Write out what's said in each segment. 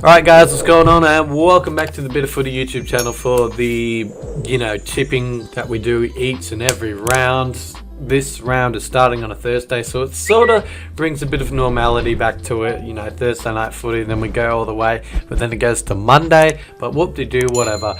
Alright guys, what's going on, and welcome back to the Bit of Footy YouTube channel for the, tipping that we do each and every round. This round is starting on a Thursday, so it sort of brings a bit of normality back to it, Thursday night footy, then we go all the way, but then it goes to Monday, but whoop-de-doo, whatever.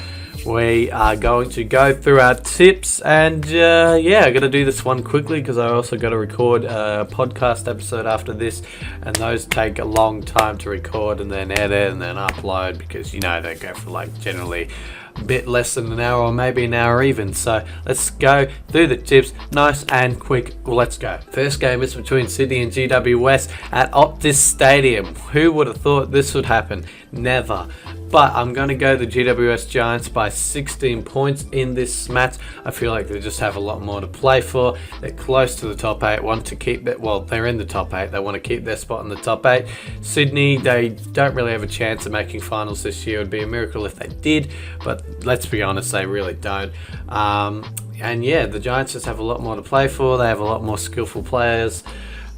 We are going to go through our tips, and I'm going to do this one quickly because I also got to record a podcast episode after this, and those take a long time to record and then edit and then upload because, they go for generally a bit less than an hour or maybe an hour even. So let's go through the tips nice and quick. Well, let's go. First game is between Sydney and GWS at Optus Stadium. Who would have thought this would happen? Never. But I'm going to go the GWS Giants by 16 points in this match. I feel like they just have a lot more to play for. They're close to the top 8, want to keep that. Well, they're in the top 8. They want to keep their spot in the top 8. Sydney, they don't really have a chance of making finals this year. It would be a miracle if they did, but let's be honest, they really don't. The Giants just have a lot more to play for. They have a lot more skillful players.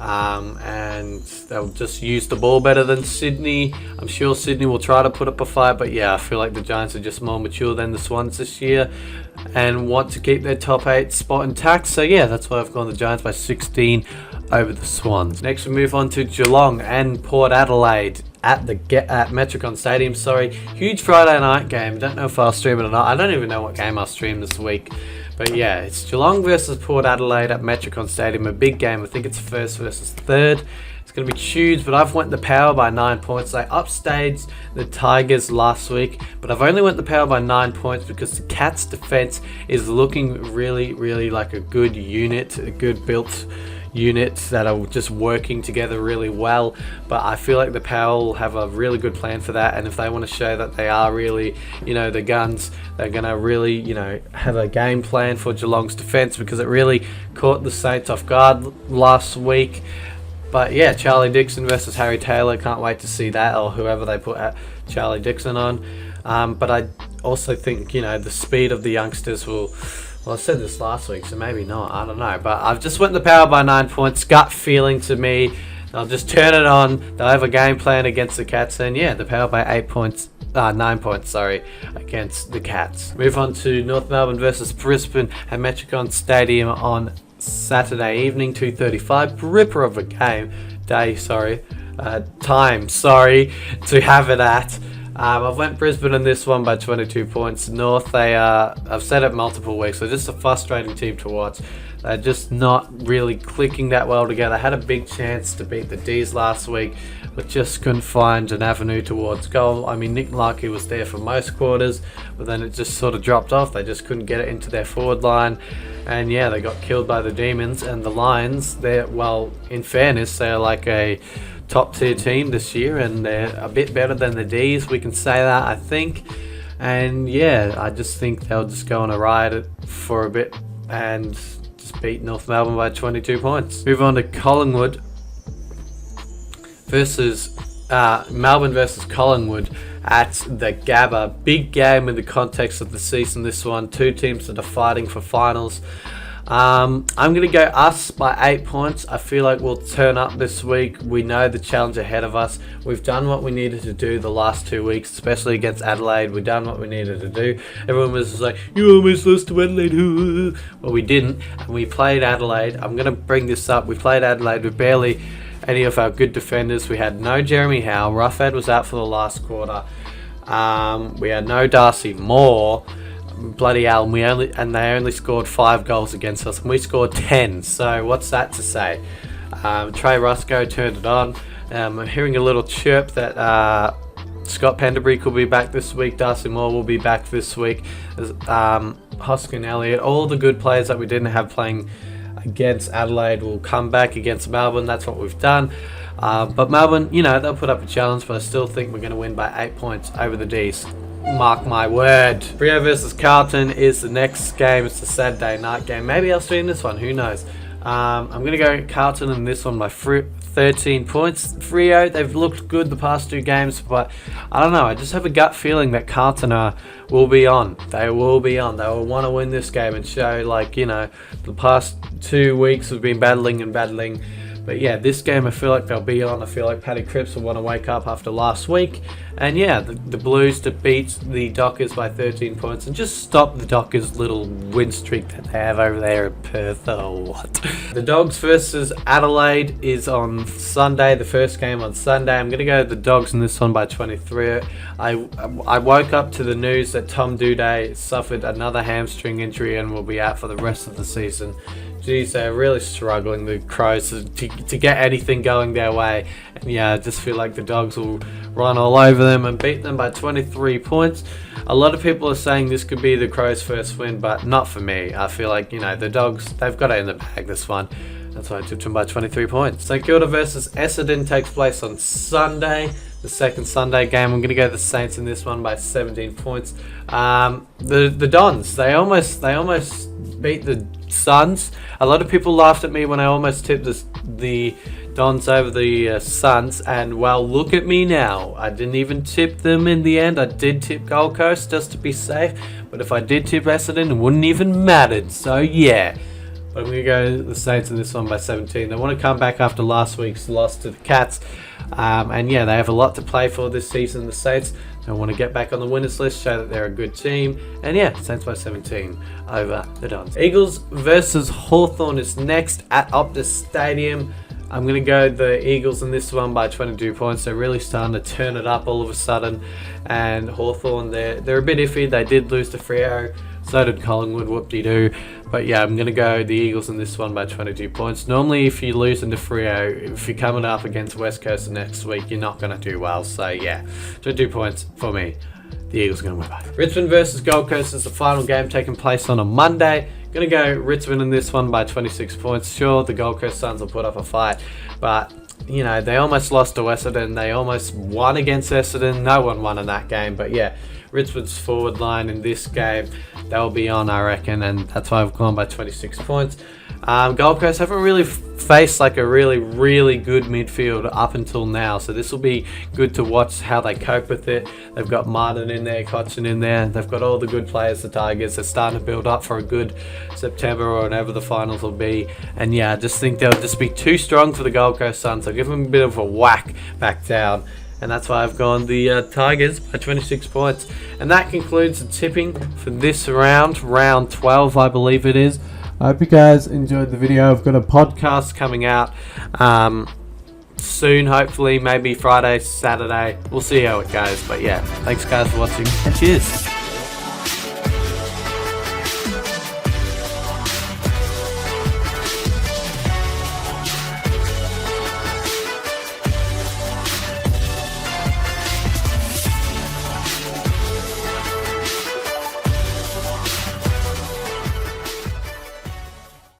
And they'll just use the ball better than Sydney. I'm sure Sydney will try to put up a fight, but I feel like the Giants are just more mature than the Swans this year and want to keep their top 8 spot intact. So that's why I've gone the Giants by 16 over the Swans. Next we move on to Geelong and Port Adelaide at Metricon Stadium. Huge Friday night game. Don't know if I'll stream it or not. I don't even know what game I'll stream this week. But it's Geelong versus Port Adelaide at Metricon Stadium. A big game. I think it's first versus third. It's going to be huge, but I've went the Power by 9 points. I upstaged the Tigers last week, but I've only went the Power by 9 points because the Cats' defense is looking really, really like a good unit, a good built units that are just working together really well. But I feel like the Power will have a really good plan for that, and if they want to show that they are really, the guns, they're going to really, have a game plan for Geelong's defense, because it really caught the Saints off guard last week. But Charlie Dixon versus Harry Taylor, can't wait to see that, or whoever they put Charlie Dixon on. But I also think, the speed of the youngsters will. Well, I said this last week, so maybe not. I don't know. But I've just went the Power by 9 points. Gut feeling to me. They'll just turn it on. They'll have a game plan against the Cats. And the Power by 9 points, against the Cats. Move on to North Melbourne versus Brisbane at Metricon Stadium on Saturday evening, 2:35. Ripper of a time, to have it at. I've went Brisbane in this one by 22 points. North, I've said it multiple weeks, they're just a frustrating team to watch. They're just not really clicking that well together. Had a big chance to beat the D's last week, but just couldn't find an avenue towards goal. I mean, Nick Larkey was there for most quarters, but then it just sort of dropped off. They just couldn't get it into their forward line, and they got killed by the Demons. And the Lions, in fairness, they're like a top tier team this year, and they're a bit better than the D's, we can say that, I think. And I just think they'll just go on a ride for a bit and just beat North Melbourne by 22 points. Move on to Collingwood versus Melbourne versus Collingwood at the Gabba. Big game in the context of the season, this one. Two teams that are fighting for finals. I'm going to go us by 8 points. I feel like we'll turn up this week. We know the challenge ahead of us. We've done what we needed to do the last 2 weeks, especially against Adelaide. We've done what we needed to do. Everyone was just like, you almost lost to Adelaide. Well, we didn't, and we played Adelaide. I'm going to bring this up. We played Adelaide with barely any of our good defenders. We had no Jeremy Howe. Roughhead was out for the last quarter. We had no Darcy Moore. Bloody hell, and they only scored 5 goals against us, and we scored 10. So what's that to say? Trey Rusco turned it on. I'm hearing a little chirp that Scott Penderbury could be back this week. Darcy Moore will be back this week. Hoskin Elliott, all the good players that we didn't have playing against Adelaide will come back against Melbourne. That's what we've done. But Melbourne, they'll put up a challenge, but I still think we're going to win by 8 points over the D's. Mark my word. Freo versus Carlton is the next game. It's the Saturday night game. Maybe I'll stream this one. Who knows? I'm going to go Carlton in this one by 13 points. Freo, they've looked good the past 2 games, but I don't know. I just have a gut feeling that Carlton will be on. They will be on. They will want to win this game and show, the past 2 weeks we've been battling. But yeah, this game I feel like they'll be on. I feel like Paddy Cripps will want to wake up after last week. And yeah, the Blues to beat the Dockers by 13 points and just stop the Dockers' little win streak that they have over there in Perth or what. The Dogs versus Adelaide is on Sunday, the first game on Sunday. I'm going to go the Dogs in this one by 23. I woke up to the news that Tom Duday suffered another hamstring injury and will be out for the rest of the season. Geez, they're really struggling, the Crows, to get anything going their way. And yeah, I just feel like the Dogs will run all over them and beat them by 23 points. A lot of people are saying this could be the Crows' first win, but not for me. I feel like, you know, the Dogs, they've got it in the bag this one. That's why I tipped them by 23 points. St Kilda versus Essendon takes place on Sunday, the second Sunday game. I'm going to go the Saints in this one by 17 points. The Dons, they almost beat the Suns. A lot of people laughed at me when I almost tipped the Dons over the Suns, and well, look at me now. I didn't even tip them in the end. I did tip Gold Coast just to be safe, but if I did tip Essendon, it wouldn't even mattered. So yeah, but I'm going to go the Saints in this one by 17. They want to come back after last week's loss to the Cats, and yeah, they have a lot to play for this season, the Saints. They want to get back on the winners list, show that they're a good team, and yeah, Saints by 17 over the Dons. Eagles versus Hawthorn is next at Optus Stadium. I'm going to go the Eagles in this one by 22 points. They're really starting to turn it up all of a sudden, and Hawthorn, they're a bit iffy. They did lose to Freo. So did Collingwood, whoop-de-doo. But yeah, I'm going to go the Eagles in this one by 22 points. Normally, if you lose into Freo, if you're coming up against West Coast next week, you're not going to do well. So yeah, 22 points for me. The Eagles are going to win by. Richmond versus Gold Coast is the final game taking place on a Monday. Going to go Richmond in this one by 26 points. Sure, the Gold Coast Suns will put up a fight, but you know, they almost lost to Essendon. They almost won against Essendon. No one won in that game. But yeah, Richmond's forward line in this game, they'll be on, I reckon, and that's why I've gone by 26 points. Gold Coast haven't really faced like a really good midfield up until now, so this will be good to watch how they cope with it. They've got Martin in there, Cochin in there. They've got all the good players, the Tigers. They're starting to build up for a good September or whatever the finals will be. And yeah, I just think they'll just be too strong for the Gold Coast Suns. So give them a bit of a whack back down. And that's why I've gone the Tigers by 26 points. And that concludes the tipping for this round, round 12, I believe it is. I hope you guys enjoyed the video. I've got a podcast coming out soon, hopefully, maybe Friday, Saturday. We'll see how it goes. But yeah, thanks guys for watching, and cheers.